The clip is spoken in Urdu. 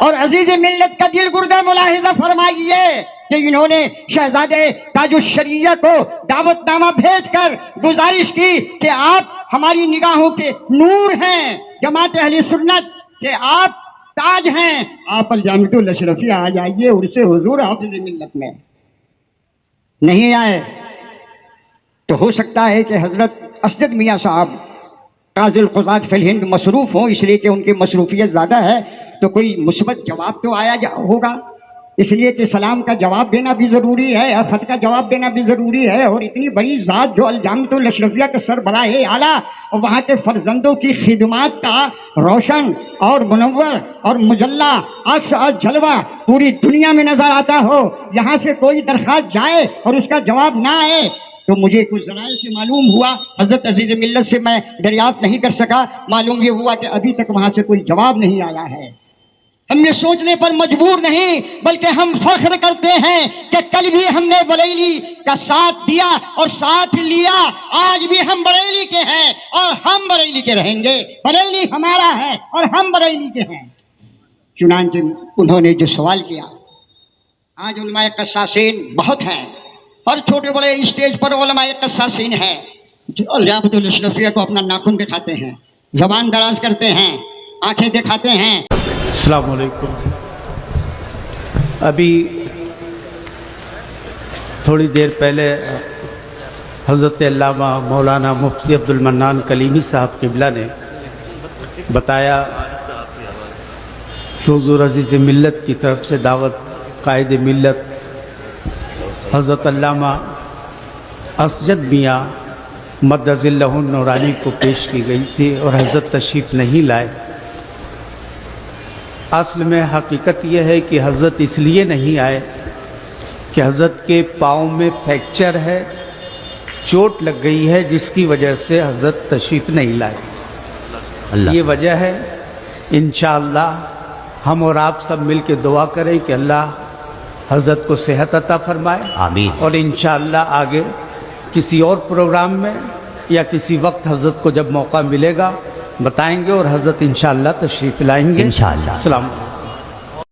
اور عزیز ملت کا دل گردہ ملاحظہ فرمائیے کہ انہوں نے شہزادے تاج الشریعہ کو دعوت نامہ بھیج کر گزارش کی کہ آپ ہماری نگاہوں کے نور ہیں، جماعت اہل سنت کہ آپ تاج ہیں، آپ الجامعۃ الاشرفیہ آ جائیے عرس حضور حافظ ملت میں۔ نہیں آئے تو ہو سکتا ہے کہ حضرت اسجد میاں صاحب قاضی القضات فی الہند مصروف ہوں، اس لیے کہ ان کی مصروفیت زیادہ ہے، تو کوئی مثبت جواب تو آیا ہوگا، اس لیے کہ سلام کا جواب دینا بھی ضروری ہے اور خط کا جواب دینا بھی ضروری ہے۔ اور اتنی بڑی ذات جو الجامعۃ الاشرفیہ کے سربراہ اعلیٰ اور وہاں کے فرزندوں کی خدمات کا روشن اور منور اور مجلہ عکس اور جلوہ پوری دنیا میں نظر آتا ہو، یہاں سے کوئی درخواست جائے اور اس کا جواب نہ آئے، تو مجھے کچھ ذرائع سے معلوم ہوا، حضرت عزیز ملت سے میں دریافت نہیں کر سکا، معلوم یہ ہوا کہ ابھی تک وہاں سے کوئی جواب نہیں آیا ہے۔ ہم یہ سوچنے پر مجبور نہیں بلکہ ہم فخر کرتے ہیں کہ کل بھی ہم نے بریلی کا ساتھ دیا اور ساتھ لیا، آج بھی ہم بریلی کے ہیں اور ہم بریلی کے رہیں گے، بریلی ہمارا ہے اور ہم بریلی کے ہیں۔ چنانچہ انہوں نے جو سوال کیا، آج علماء قصاصین بہت ہیں اور چھوٹے بڑے اسٹیج پر علماء قصاصین ہیں جو الجامعۃ الاشرفیہ کو اپنا ناخن دکھاتے ہیں، زبان دراز کرتے ہیں، آنکھیں دکھاتے ہیں۔ السلام علیکم۔ ابھی تھوڑی دیر پہلے حضرت علامہ مولانا مفتی عبد المنان کلیمی صاحب قبلہ نے بتایا کہ حضور عزیز ملت کی طرف سے دعوت قائد ملت حضرت علامہ اسجد میاں مدظ اللہ النورانی کو پیش کی گئی تھی اور حضرت تشریف نہیں لائے۔ اصل میں حقیقت یہ ہے کہ حضرت اس لیے نہیں آئے کہ حضرت کے پاؤں میں فریکچر ہے، چوٹ لگ گئی ہے، جس کی وجہ سے حضرت تشریف نہیں لائے۔ یہ وجہ ہے۔ انشاءاللہ ہم اور آپ سب مل کے دعا کریں کہ اللہ حضرت کو صحت عطا فرمائے، آمین۔ اور انشاءاللہ آگے کسی اور پروگرام میں یا کسی وقت حضرت کو جب موقع ملے گا بتائیں گے اور حضرت انشاءاللہ تشریف لائیں گے۔ انشاءاللہ۔ السلام علیکم۔